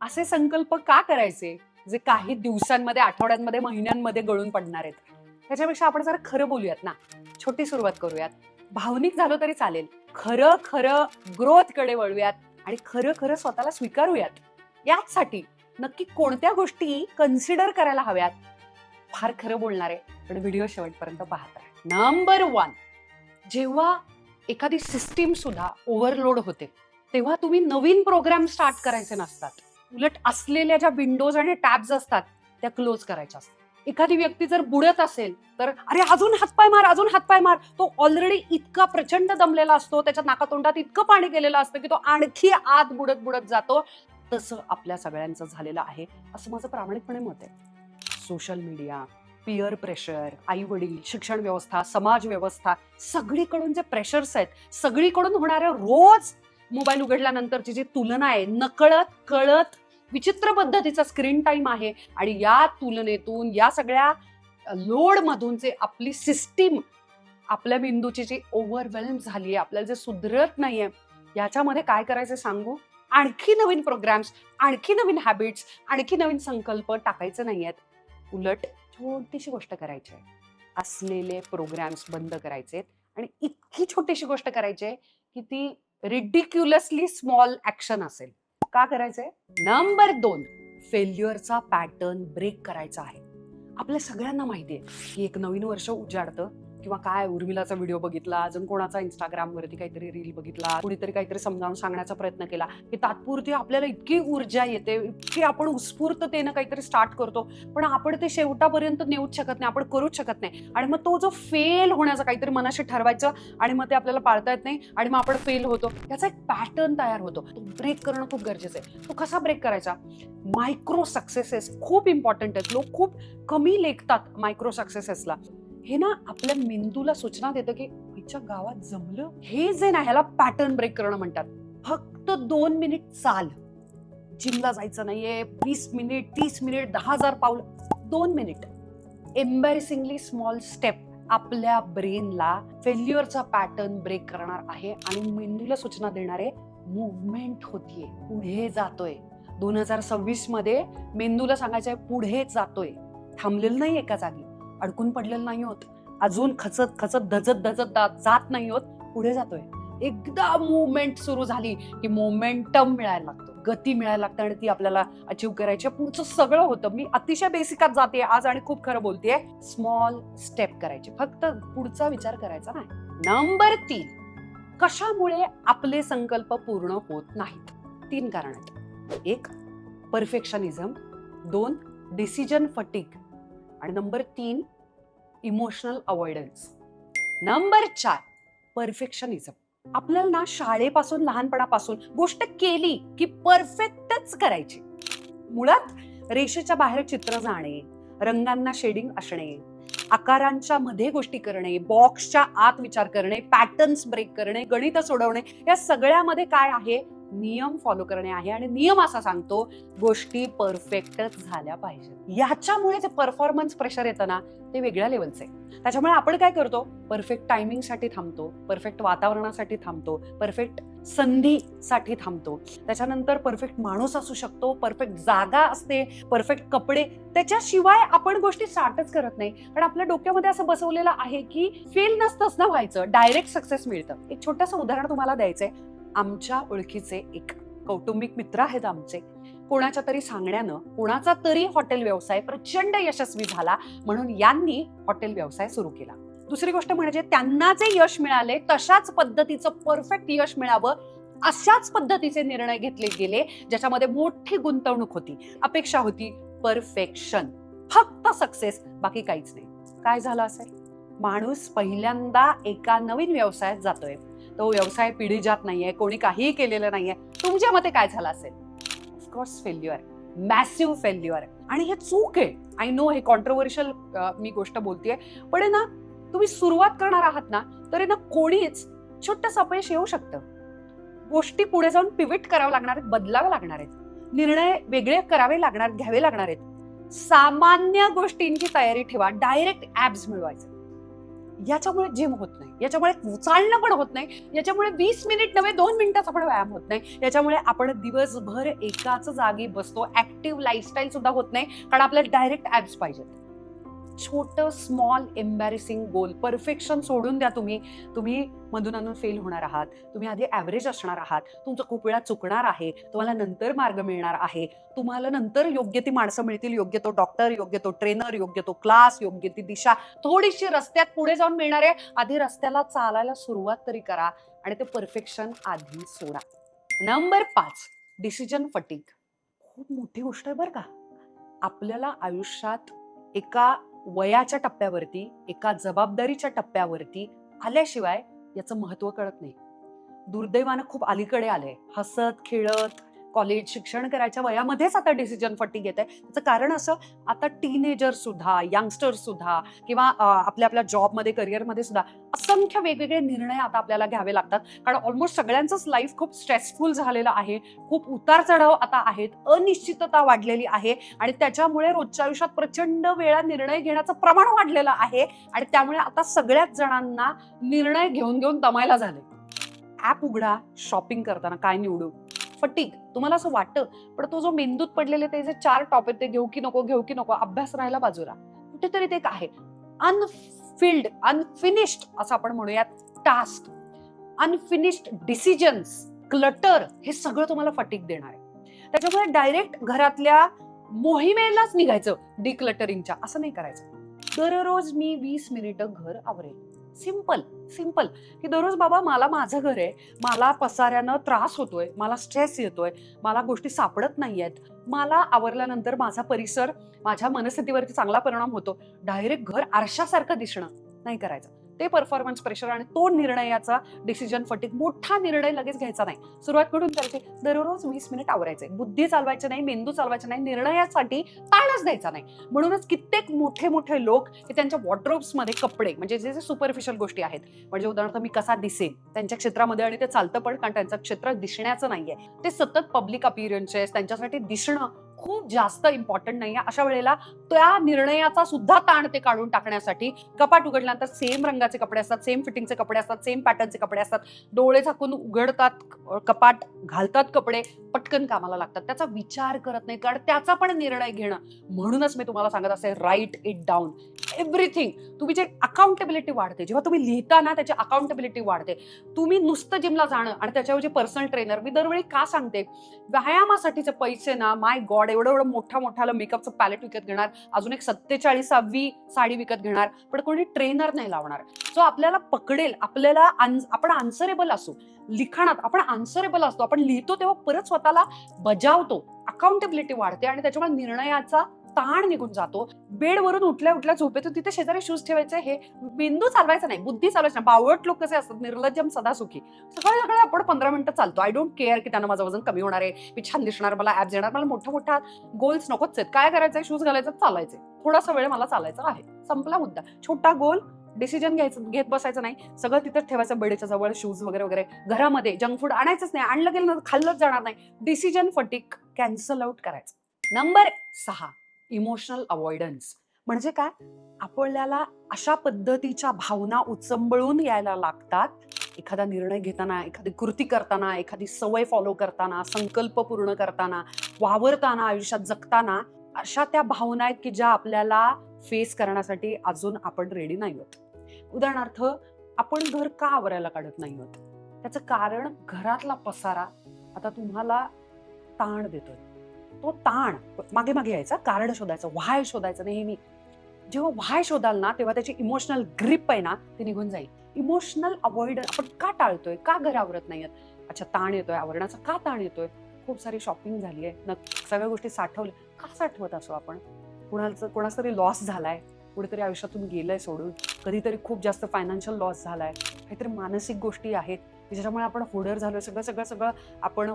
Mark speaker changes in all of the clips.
Speaker 1: असे संकल्प का करायचे जे काही दिवसांमध्ये, आठवड्यांमध्ये, महिन्यांमध्ये गळून पडणार आहेत? त्याच्यापेक्षा आपण जरा खरं बोलूयात ना. छोटी सुरुवात करूयात. भावनिक झालो तरी चालेल. खरं खरं ग्रोथ कडे वळूयात आणि खरं खरं स्वतःला स्वीकारूयात. याचसाठी नक्की कोणत्या गोष्टी कन्सिडर करायला हव्यात? फार खरं बोलणार आहे, पण व्हिडिओ शेवटपर्यंत पाहत राहा. नंबर 1, जेव्हा एखादी सिस्टीम सुद्धा ओव्हरलोड होते, तेव्हा तुम्ही नवीन प्रोग्राम स्टार्ट करायचे नसतात. उलट असलेल्या ज्या विंडोज आणि टॅब्स असतात त्या क्लोज करायच्या असतात. एखादी व्यक्ती जर बुडत असेल तर अरे अजून हातपाय मार, अजून हातपाय मार. तो ऑलरेडी इतका प्रचंड दमलेला असतो, त्याच्या नाकातोंडात इतकं पाणी गेलेलं असतं की तो आणखी आत बुडत बुडत जातो. तसं आपल्या सगळ्यांचं झालेलं आहे, असं माझं प्रामाणिकपणे मत आहे. सोशल मीडिया, पिअर प्रेशर, आई वडील, शिक्षण व्यवस्था, समाज व्यवस्था, सगळीकडून जे प्रेशर्स आहेत, सगळीकडून होणाऱ्या रोज मोबाईल उघडल्यानंतरची जी तुलना आहे, नकळत कळत विचित्र पद्धतीचा स्क्रीन टाइम आहे. आणि या तुलनेतून, या सगळ्या लोड मधून जे आपली सिस्टीम, आपल्या मेंदूची जी ओव्हरवेल्म झाली आहे, आपल्याला जे सुधरत नाहीये, याच्यामध्ये काय करायचं सांगू? आणखी नवीन प्रोग्राम्स, आणखी नवीन हॅबिट्स, आणखी नवीन संकल्प टाकायचे नाहीयेत. उलट छोटीशी गोष्ट करायची आहे. असलेले प्रोग्राम्स बंद करायचे आणि इतकी छोटीशी गोष्ट करायची आहे की ती रिडिक्युलसली स्मॉल ऍक्शन असेल. का करायचंय? नंबर 2, फेल्युअरचा पॅटर्न ब्रेक करायचा आहे. आपल्या सगळ्यांना माहितीये की एक नवीन वर्ष उजाडतं किंवा काय, उर्मिलाचा व्हिडिओ बघितला, अजून कोणाचा इंस्टाग्राम वरती काहीतरी रील बघितला, कुणीतरी काहीतरी समजावून सांगण्याचा प्रयत्न केला की तात्पुरती आपल्याला इतकी ऊर्जा येते, इतकी आपण उत्स्फूर्ततेनं काहीतरी स्टार्ट करतो, पण आपण ते शेवटापर्यंत नेऊच शकत नाही, आपण करूच शकत नाही. आणि मग तो जो फेल होण्याचा काहीतरी मनाशी ठरवायचं आणि मग ते आपल्याला पाळता येत नाही आणि मग आपण फेल होतो. याचा एक पॅटर्न तयार होतो. तो ब्रेक करणं खूप गरजेचं आहे. तो कसा ब्रेक करायचा? मायक्रो सक्सेसेस खूप इम्पॉर्टंट आहेत. लोक खूप कमी लेखतात मायक्रो सक्सेसेसला. हे ना आपल्या मेंदूला सूचना देतं की हिच्या गावात जमलं. हे जे ना, ह्याला पॅटर्न ब्रेक करणं म्हणतात. फक्त 2 मिनिट चाल. जिमला जायचं नाहीये, 20 मिनिट, 30 मिनिट, 10,000 पाऊल, 2 मिनिट. एम्बॅरेसिंगली स्मॉल स्टेप आपल्या ब्रेनला फेल्युअरचा पॅटर्न ब्रेक करणार आहे आणि मेंदूला सूचना देणार आहे मुव्हमेंट होतीये, पुढे जातोय. 2026 मध्ये मेंदूला सांगायचंय पुढे जातोय, थांबलेलं नाही एका जागी, अडकून पडलेलं नाही होत, अजून खचत खचत धजत धजत जात नाही होत, पुढे जातोय. एकदा मुवमेंट सुरू झाली की मोमेंटम मिळायला लागतो, गती मिळायला लागते आणि ती आपल्याला अचीव्ह करायची. पुढचं सगळं होतं. मी अतिशय बेसिकात जाते आज आणि खूप खरं बोलतेय. स्मॉल स्टेप करायचे, फक्त पुढचा विचार करायचा नाही. नंबर 3, कशामुळे आपले संकल्प पूर्ण होत नाहीत? 3 कारण आहेत. 1, परफेक्शनिझम. 2, decision fatigue. आणि number 3, emotional avoidance. Number 4, perfectionism. आपल्याला ना शाळेपासून, लहानपणापासून गोष्ट केली की परफेक्टच करायची. मुळात रेषेच्या बाहेर चित्र जाणे, रंगांना शेडिंग असणे, आकारांच्या मध्ये गोष्टी करणे, बॉक्सच्या आत विचार करणे, पॅटर्न्स ब्रेक करणे, गणित सोडवणे, या सगळ्यामध्ये काय आहे? नियम फॉलो करणे आहे. आणि नियम असा सांगतो गोष्टी परफेक्टच झाल्या पाहिजेत. याच्यामुळे जे परफॉर्मन्स प्रेशर येतं ना, ते वेगळ्या लेवलचं आहे. त्याच्यामुळे आपण काय करतो? परफेक्ट टायमिंगसाठी थांबतो, परफेक्ट वातावरणासाठी थांबतो, परफेक्ट संधीसाठी थांबतो. त्याच्यानंतर परफेक्ट माणूस असू शकतो, परफेक्ट जागा असते, परफेक्ट कपडे, त्याच्याशिवाय आपण गोष्टी स्टार्टच करत नाही. कारण आपल्या डोक्यामध्ये असं बसवलेलं आहे की फेल नसतंच ना व्हायचं, डायरेक्ट सक्सेस मिळतं. एक छोटंसं उदाहरण तुम्हाला द्यायचंय. आमच्या ओळखीचे एक कौटुंबिक मित्र आहेत आमचे. कोणाच्या तरी सांगण्यानं कोणाचा तरी हॉटेल व्यवसाय प्रचंड यशस्वी झाला, म्हणून यांनी हॉटेल व्यवसाय सुरू केला. दुसरी गोष्ट म्हणजे त्यांना जे यश मिळाले तशाच पद्धतीचं परफेक्ट यश मिळावं, अशाच पद्धतीचे निर्णय घेतले गेले, ज्याच्यामध्ये मोठी गुंतवणूक होती, अपेक्षा होती, परफेक्शन, फक्त सक्सेस, बाकी काहीच नाही. काय झालं असेल? माणूस पहिल्यांदा एका नवीन व्यवसायात जातोय, तो व्यवसाय पिढीजात नाहीये, कोणी काहीही केलेलं नाहीये. तुमच्या मते काय झालं असेल? Of course failure, massive failure. आणि हे चूक आहे. आय नो हे कॉन्ट्रोवर्शियल मी गोष्ट बोलतेय, पण आहे ना, तुम्ही सुरुवात करणार आहात ना, तर आहे ना, कोणीच छोटंसं अपयश येऊ शकतं. गोष्टी पुढे जाऊन पिव्हिट करावं लागणार आहेत, बदलावं लागणार आहेत, निर्णय वेगळे करावे लागणार, घ्यावे लागणार आहेत. सामान्य गोष्टींची तयारी ठेवा. डायरेक्ट ऍब्स मिळवायचे याच्यामुळे जिम होत नाही, याच्यामुळे चालणं पण होत नाही, याच्यामुळे 20 मिनिट नव्हे 2 मिनिटाचा पण व्यायाम होत नाही, याच्यामुळे आपण दिवसभर एकाच जागी बसतो, ऍक्टिव्ह लाईफस्टाईल सुद्धा होत नाही, कारण आपल्याला डायरेक्ट ऍब्स पाहिजेत. छोटं स्मॉल एम्बॅरेसिंग गोल, परफेक्शन सोडून द्या. तुम्ही मधून आणून फेल होणार आहात, तुम्ही आधी ऍव्हरेज असणार आहात, तुमचं खूप वेळा चुकणार आहे, तुम्हाला नंतर मार्ग मिळणार आहे, तुम्हाला नंतर योग्य ती माणसं मिळतील, योग्य तो डॉक्टर, योग्य तो ट्रेनर, योग्य तो क्लास, योग्य ती दिशा थोडीशी रस्त्यात पुढे जाऊन मिळणार आहे. आधी रस्त्याला चालायला सुरुवात तरी करा आणि ते परफेक्शन आधी सोडा. Number 5, decision fatigue. खूप मोठी गोष्ट आहे बरं का. आपल्याला आयुष्यात एका वयाच्या टप्प्यावरती, एका जबाबदारीच्या टप्प्यावरती आल्याशिवाय याचं महत्व कळत नाही. दुर्दैवानं खूप अलीकडे आलंय. हसत खेळत कॉलेज शिक्षण करायच्या वयामध्येच आता डिसिजन फटीग येत आहे. त्याचं कारण असं, आता टीनेजर सुद्धा, यंगस्टर सुद्धा किंवा आपल्या जॉबमध्ये, करिअरमध्ये सुद्धा असंख्य वेगवेगळे निर्णय आता आपल्याला घ्यावे लागतात, कारण ऑलमोस्ट सगळ्यांचंच लाईफ खूप स्ट्रेसफुल झालेलं आहे. खूप उतार चढाव आता आहेत, अनिश्चितता वाढलेली आहे आणि त्याच्यामुळे रोजच्या आयुष्यात प्रचंड वेळा निर्णय घेण्याचं प्रमाण वाढलेलं आहे आणि त्यामुळे आता सगळ्याच जणांना निर्णय घेऊन घेऊन दमायला झाले. ऍप उघडा, शॉपिंग करताना काय निवडू, फटीग. तुम्हाला असं वाटतं, पण तो जो मेंदूत पडलेले ते जे 4 टॉप आहेत ते घेऊ की नको, अभ्यास राहायला बाजूला, कुठेतरी ते काय आहे, अनफिल्ड, अनफिनिश्ड असं आपण म्हणूयात, टास्क, अनफिनिश्ड डिसिजन्स, क्लटर, हे सगळं तुम्हाला फटीग देणार आहे. त्याच्यामुळे डायरेक्ट घरातल्या मोहिमेलाच निघायचं, डिक्लटरिंगच्या. असं नाही करायचं. दररोज मी 20 मिनिटं घर आवरेल. सिंपल सिंपल, की दररोज बाबा मला माझं घर आहे, मला पसाऱ्यानं त्रास होतोय, मला स्ट्रेस येतोय, मला गोष्टी सापडत नाहीयेत, मला आवरल्यानंतर माझा परिसर, माझ्या मनस्थितीवरती चांगला परिणाम होतो. डायरेक्ट घर आरशासारखं दिसणं नाही करायचं. ते परफॉर्मन्स प्रेशर आणि तो निर्णयाचा डिसिजन फटीग. मोठा निर्णय लगेच घ्यायचा नाही. सुरुवात कुठून करायची, दररोज 20 मिनिट आवरायचे. बुद्धी चालवायची नाही, मेंदू चालवायचा नाही, निर्णयासाठी ताणच द्यायचा नाही. म्हणूनच कित्येक मोठे मोठे लोक हे त्यांच्या वॉर्डरोब्समध्ये कपडे, म्हणजे जे सुपरफिशियल गोष्टी आहेत, म्हणजे उदाहरणार्थ मी कसा दिसेन त्यांच्या क्षेत्रामध्ये, आणि ते चालतं पण, कारण त्यांचं क्षेत्र दिसण्याचं नाहीये, ते सतत पब्लिक अपीअरन्सेस, त्यांच्यासाठी दिसणं खूप जास्त इम्पॉर्टंट नाहीये. अशा वेळेला त्या निर्णयाचा सुद्धा ताण ते काढून टाकण्यासाठी कपाट उघडल्यानंतर सेम रंगाचे कपडे असतात, सेम फिटिंगचे कपडे असतात, सेम पॅटर्नचे कपडे असतात, डोळे झाकून उघडतात कपाट, घालतात कपडे, पटकन कामाला लागतात, त्याचा विचार करत नाही, कारण त्याचा पण निर्णय घेणं. म्हणूनच मी तुम्हाला सांगत असते, राईट इट डाऊन एव्हरीथिंग. तुम्ही जे अकाउंटेबिलिटी वाढते, जेव्हा तुम्ही लिहिता ना, त्याची अकाउंटेबिलिटी वाढते. तुम्ही नुसतं जिमला जाणं आणि त्याच्याऐवजी पर्सनल ट्रेनर, मी दरवेळी का सांगते, व्यायामासाठीचे पैसे ना, माय गॉड, एवढं मोठा मेकअपचं पॅलेट विकत घेणार, अजून एक 47वी साडी विकत घेणार, पण कोणी ट्रेनर नाही लावणार जो आपल्याला पकडेल. आपण आन्सरेबल असू, लिखाणात आपण आन्सरेबल असतो, आपण लिहितो तेव्हा परत स्वतःला बजावतो, अकाउंटेबिलिटी वाढते आणि त्याच्यामुळे निर्णयाचा ताण निघून जातो. बेडवरून उठल्या उठल्या झोपेतून तिथे शेजारी शूज ठेवायचे, हे मेंदू चालवायचा नाही, बुद्धी चालवायची नाही. बावळट लोक कसे असतात, निर्लज्जम सदा सुखी, सकाळी आपण 15 मिनिटं चालतो, आय डोंट केअर की त्यांना माझं वजन कमी होणार आहे, मी छान दिसणार, मला ऍब्स येणार, मला मोठा गोल्स नकोच आहेत. काय करायचंय, शूज घालायचं, चालायचे, थोडासा वेळ मला चालायचं आहे, संपला मुद्दा. छोटा गोल, डिसिजन घेत बसायचं नाही, सगळं तिथेच ठेवायचं, बेडच्या जवळ शूज वगैरे. घरामध्ये जंक फूड आणायचंच नाही, आणलं गेलं खाल्लंच जाणार नाही. डिसिजन फटीग कॅन्सल आउट करायचं. Number 6, emotional avoidance. म्हणजे काय, आपल्याला अशा पद्धतीच्या भावना उचंबळून यायला लागतात एखादा निर्णय घेताना, एखादी कृती करताना, एखादी सवय फॉलो करताना, संकल्प पूर्ण करताना, वावरताना, आयुष्यात जगताना. अशा त्या भावना आहेत की ज्या आपल्याला फेस करण्यासाठी अजून आपण रेडी नाही आहोत. उदाहरणार्थ, आपण घर का आवरायला काढत नाही आहोत, त्याचं कारण घरातला पसारा आता तुम्हाला ताण देतोय. तो ताण मागे यायचा, कारण शोधायचं, व्हाय शोधायचं नेहमी. जेव्हा व्हाय शोधाल ना, तेव्हा त्याची इमोशनल ग्रिप आहे ना, ती निघून जाईल. इमोशनल अवॉइडन्स, आपण का टाळतोय, का घर आवरत नाहीयेत, अच्छा ताण येतोय आवरण्याचा, का ताण येतोय, खूप सारी शॉपिंग झाली आहे, सगळ्या गोष्टी साठवल्या, का साठवत असो आपण, कोणाचा तरी लॉस झालाय, कुठेतरी आयुष्यातून गेलंय सोडून, कधीतरी खूप जास्त फायनान्शियल लॉस झालाय, काहीतरी मानसिक गोष्टी आहेत ज्याच्यामुळे आपण होडर झालोय, सगळं आपण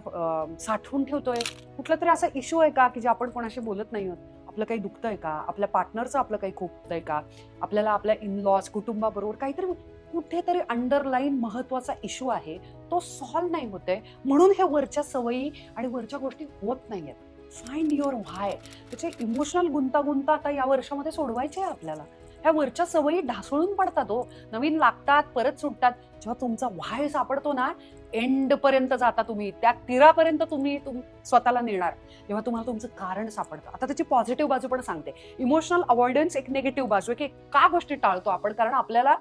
Speaker 1: साठवून ठेवतोय. कुठला तरी असा इश्यू आहे का की जे आपण कोणाशी बोलत नाही आहोत, आपलं काही दुखतंय का, आपल्या पार्टनरचं आपलं काही खुपतंय का, आपल्याला आपल्या इनलॉज, कुटुंबाबरोबर काहीतरी कुठेतरी अंडरलाईन महत्वाचा इश्यू आहे, तो सॉल्व्ह नाही होतोय. म्हणून हे वरच्या सवयी आणि वरच्या गोष्टी होत नाहीयेत. फाइंड युअर व्हाय. त्याचे इमोशनल गुंतागुंत आता या वर्षामध्ये सोडवायचे आहे आपल्याला. ह्या वरच्या सवयी ढासळून पडतात हो, नवीन लागतात परत सुटतात. जेव्हा तुमचा व्हाय सापडतो ना, एंड पर्यंत जाता तुम्ही, त्या तीरापर्यंत तुम्ही स्वतःला नेणार जेव्हा तुम्हाला तुमचं कारण सापडतं. आता त्याची पॉझिटिव्ह बाजू पण सांगते. इमोशनल अवॉइडन्स एक निगेटिव्ह बाजू आहे, की का गोष्टी टाळतो आपण, कारण आपल्याला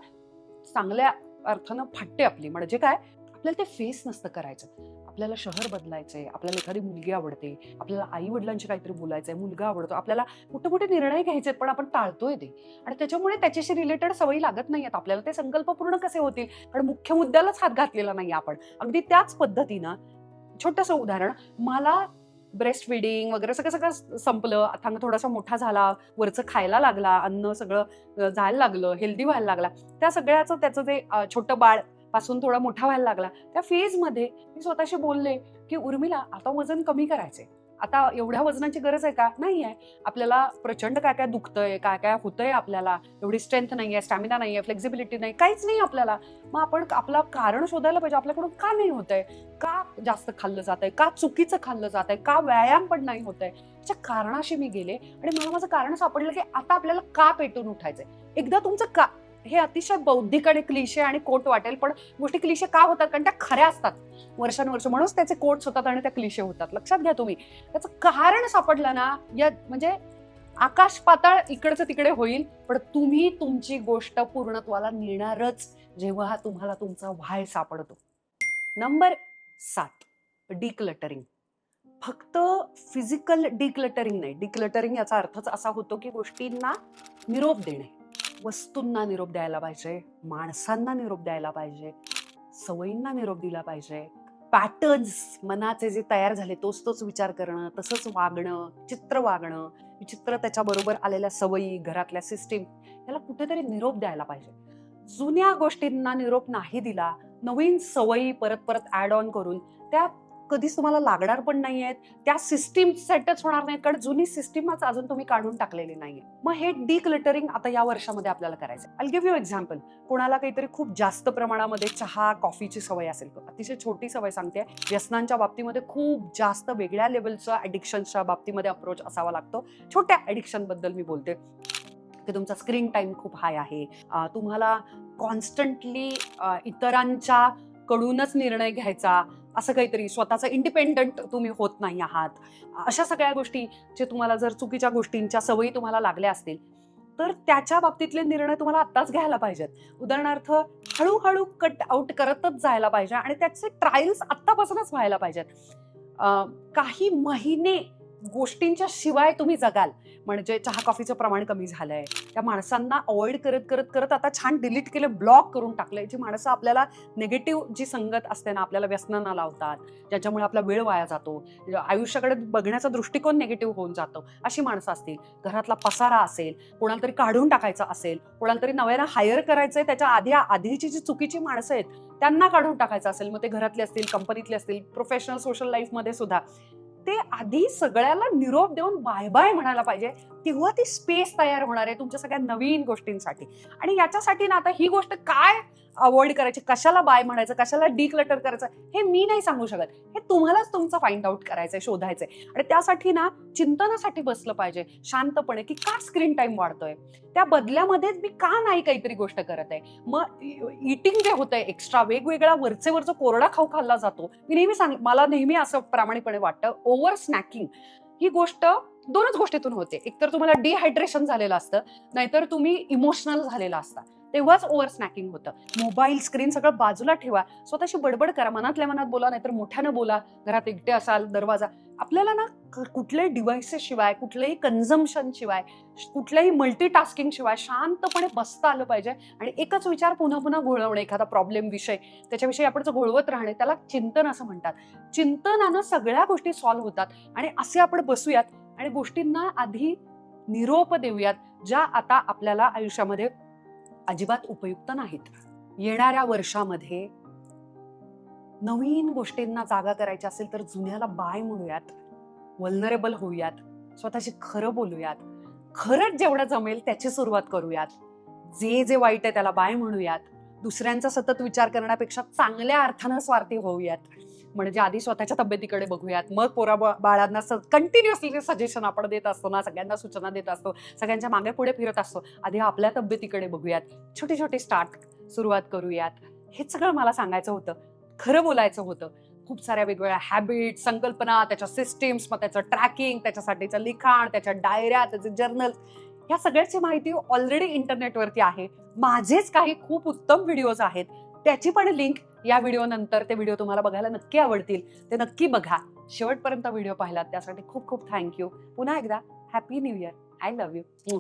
Speaker 1: चांगल्या अर्थानं फाटते आपली. म्हणजे काय, आपल्याला ते फेस नसतं करायचं. आपल्याला शहर बदलायचंय, आपल्याला एखादी मुलगी आवडते, आपल्याला आई वडिलांशी काहीतरी बोलायचंय, मुलगा आवडतो, आपल्याला मोठे मोठे निर्णय घ्यायचे पण आपण टाळतोय ते. आणि त्याच्यामुळे त्याच्याशी रिलेटेड सवयी लागत नाहीयेत आपल्याला. ते संकल्प पूर्ण कसे होतील, कारण मुख्य मुद्द्यालाच हात घातलेला नाही आपण. अगदी त्याच पद्धतीनं छोटंसं उदाहरण, मला ब्रेस्ट फिडिंग वगैरे सगळं सगळं संपलं, अथांग थोडासा मोठा झाला, वरचं खायला लागला, अन्न सगळं जायला लागलं, हेल्दी व्हायला लागला. त्या सगळ्याचं त्याचं जे छोटं बाळ पासून थोडा मोठा व्हायला लागला, त्या फेजमध्ये मी स्वतःशी बोलले, की उर्मिला आता वजन कमी करायचंय. आता एवढ्या वजनाची गरज आहे का? नाही आहे. आपल्याला प्रचंड काय काय दुखतंय, काय काय होतंय, आपल्याला एवढी स्ट्रेंथ नाहीये, स्टॅमिना नाहीये, फ्लेक्झिबिलिटी नाही, काहीच नाही आपल्याला. मग आपण आपलं कारण शोधायला पाहिजे. आपल्याकडून का नाही होतंय, का जास्त खाल्लं जातंय, का चुकीचं खाल्लं जातंय, का व्यायाम पण नाही होतंय. त्याच्या कारणाशी मी गेले आणि मला माझं कारण सापडलं, की आता आपल्याला का पेटून उठायचंय. एकदा तुमचं का, हे अतिशय बौद्धिक आणि क्लिशे आणि कोट वाटेल, पण गोष्टी क्लिशे का होतात, कारण त्या खऱ्या असतात वर्षानुवर्ष, म्हणूनच त्याचे कोट्स होतात आणि त्या क्लिशे होतात. लक्षात घ्या तुम्ही, त्याचं कारण सापडलं ना, या म्हणजे आकाश पाताळ इकडचं तिकडे होईल, पण तुम्ही तुमची गोष्ट पूर्णत्वाला नेणारच जेव्हा तुम्हाला तुमचा व्हाय सापडतो. Number 7, decluttering. फक्त फिजिकल डिक्लटरिंग नाही. डिक्लटरिंग याचा अर्थच असा होतो, की गोष्टींना निरोप देणे. वस्तूंना निरोप द्यायला पाहिजे, माणसांना निरोप द्यायला पाहिजे, सवयींना निरोप दिला पाहिजे. पॅटर्न्स मनाचे जे तयार झाले तोच विचार करणं, तसंच वागणं, चित्र वागणं, विचित्र त्याच्याबरोबर आलेल्या सवयी, घरातल्या सिस्टीम, याला कुठेतरी निरोप द्यायला पाहिजे. जुन्या गोष्टींना निरोप नाही दिला, नवीन सवयी परत परत ऍड ऑन करून त्या कधीच तुम्हाला लागणार पण नाहीयेत, त्या सिस्टीम सेटच होणार नाहीत, कारण जुनी सिस्टीमच अजून तुम्ही काढून टाकलेली नाहीये. मग हे डिक्लटरिंग आता या वर्षामध्ये आपल्याला करायचं. I give you example. कोणाला काहीतरी खूप जास्त प्रमाणामध्ये चहा कॉफीची सवय असेल, अतिशय छोटी सवय सांगते, व्यसनांच्या बाबतीमध्ये खूप जास्त वेगळ्या लेवलच्या ऍडिक्शनच्या बाबतीमध्ये अप्रोच असावा लागतो. छोट्या ऍडिक्शन बद्दल मी बोलते, की तुमचा स्क्रीन टाइम खूप हाय आहे, तुम्हाला कॉन्स्टंटली इतरांच्या कडूनच निर्णय घ्यायचा, असं काहीतरी, स्वतःचं इंडिपेंडंट तुम्ही होत नाही आहात, अशा सगळ्या गोष्टी जे तुम्हाला, जर चुकीच्या गोष्टींच्या सवयी तुम्हाला लागल्या असतील, तर त्याच्या बाबतीतले निर्णय तुम्हाला आत्ताच घ्यायला पाहिजेत. उदाहरणार्थ, हळूहळू कट आउट करतच जायला पाहिजे आणि त्याचे ट्रायल्स आत्तापासूनच व्हायला पाहिजेत. काही महिने गोष्टींच्या शिवाय तुम्ही जगाल, म्हणजे चहा कॉफीचं प्रमाण कमी झालंय, त्या माणसांना अवॉइड करत करत करत आता छान डिलीट केलं, ब्लॉक करून टाकलंय. जी माणसं आपल्याला निगेटिव्ह जी संगत असते ना, आपल्याला व्यसनांना लावतात, ज्याच्यामुळे आपला वेळ वाया जातो, आयुष्याकडे बघण्याचा दृष्टिकोन निगेटिव्ह होऊन जातो, अशी माणसं असतील. घरातला पसारा असेल, कोणाला तरी काढून टाकायचा असेल, कोणाला तरी नव्यानं हायर करायचंय, त्याच्या आधीची जी चुकीची माणसं आहेत त्यांना काढून टाकायचं असेल, मग ते घरातले असतील, कंपनीतले असतील, प्रोफेशनल सोशल लाईफमध्ये सुद्धा, ते आधी सगळ्याला निरोप देऊन बाय बाय म्हणायला पाहिजे. तेव्हा ती स्पेस तयार होणार आहे तुमच्या सगळ्या नवीन गोष्टींसाठी. आणि याच्यासाठी ना, आता ही गोष्ट काय अवॉइड करायची, कशाला बाय म्हणायचं, कशाला डिक्लटर करायचं, हे मी नाही सांगू शकत. हे तुम्हालाच तुमचं फाइंड आउट करायचंय, शोधायचंय. आणि त्यासाठी ना, चिंतनासाठी बसलं पाहिजे शांतपणे, की का स्क्रीन टाइम वाढतोय, त्या बदल्यामध्येच मी का नाही काहीतरी गोष्ट करत आहे. मग इटिंग जे होतंय एक्स्ट्रा, वेगवेगळा वरचं कोरडा खाऊ खाल्ला जातो. मी नेहमी मला नेहमी असं प्रामाणिकपणे वाटतं, ओव्हर स्नॅकिंग ही गोष्ट 2च गोष्टीतून होते. एकतर तुम्हाला डिहायड्रेशन झालेलं असतं, नाहीतर तुम्ही इमोशनल झालेला असता, तेव्हाच ओव्हर स्नॅकिंग होतं. मोबाईल स्क्रीन सगळं बाजूला ठेवा, स्वतःशी बडबड करा, मनातल्या मनात बोला, नाहीतर मोठ्यानं बोला. घरात एकटे असाल, दरवाजा, आपल्याला ना कुठल्याही डिव्हाइसेस शिवाय, कुठल्याही कन्झम्पशन शिवाय, कुठल्याही मल्टीटास्किंग शिवाय शांतपणे बसता आलं पाहिजे. आणि एकच विचार पुन्हा पुन्हा घोळवणे, एखादा प्रॉब्लेम विषय त्याच्याविषयी आपण घोळवत राहणे, त्याला चिंतन असं म्हणतात. चिंतनानं सगळ्या गोष्टी सॉल्व्ह होतात. आणि असे आपण बसूयात आणि गोष्टींना आधी निरोप देऊयात, ज्या आता आपल्याला आयुष्यामध्ये अजिबात उपयुक्त नाहीत. येणाऱ्या वर्षामध्ये नवीन गोष्टींना जागा करायची असेल तर जुन्याला बाय म्हणूयात, वल्नरेबल होऊयात, स्वतःशी खरं बोलूयात, खरंच जेवढं जमेल त्याची सुरुवात करूयात, जे वाईट आहे त्याला बाय म्हणूयात, दुसऱ्यांचा सतत विचार करण्यापेक्षा चांगल्या अर्थानं स्वार्थी होऊयात, म्हणजे आधी स्वतःच्या तब्येतीकडे बघूयात, मग बाळांना कंटिन्युअसली जे सजेशन आपण देत असतो ना, सगळ्यांना सूचना देत असतो, सगळ्यांच्या मागे पुढे फिरत असतो, आधी आपल्या तब्येतीकडे बघूयात, छोटी छोटी सुरुवात करूयात. हेच सगळं मला सांगायचं होतं, खरं बोलायचं होतं. खूप साऱ्या वेगवेगळ्या हॅबिट, संकल्पना, त्याच्या सिस्टीम्स, मग त्याचं ट्रॅकिंग, त्याच्यासाठीचं लिखाण, त्याच्या डायऱ्या, त्याचे जर्नल, ह्या सगळ्याची माहिती ऑलरेडी इंटरनेटवरती आहे. माझेच काही खूप उत्तम व्हिडिओज आहेत, त्याची पण लिंक या व्हिडिओ नंतर, ते व्हिडिओ तुम्हाला बघायला नक्की आवडतील, ते नक्की बघा. शेवटपर्यंत व्हिडिओ पाहिलात त्यासाठी खूप खूप थँक्यू. पुन्हा एकदा happy new year. I love you.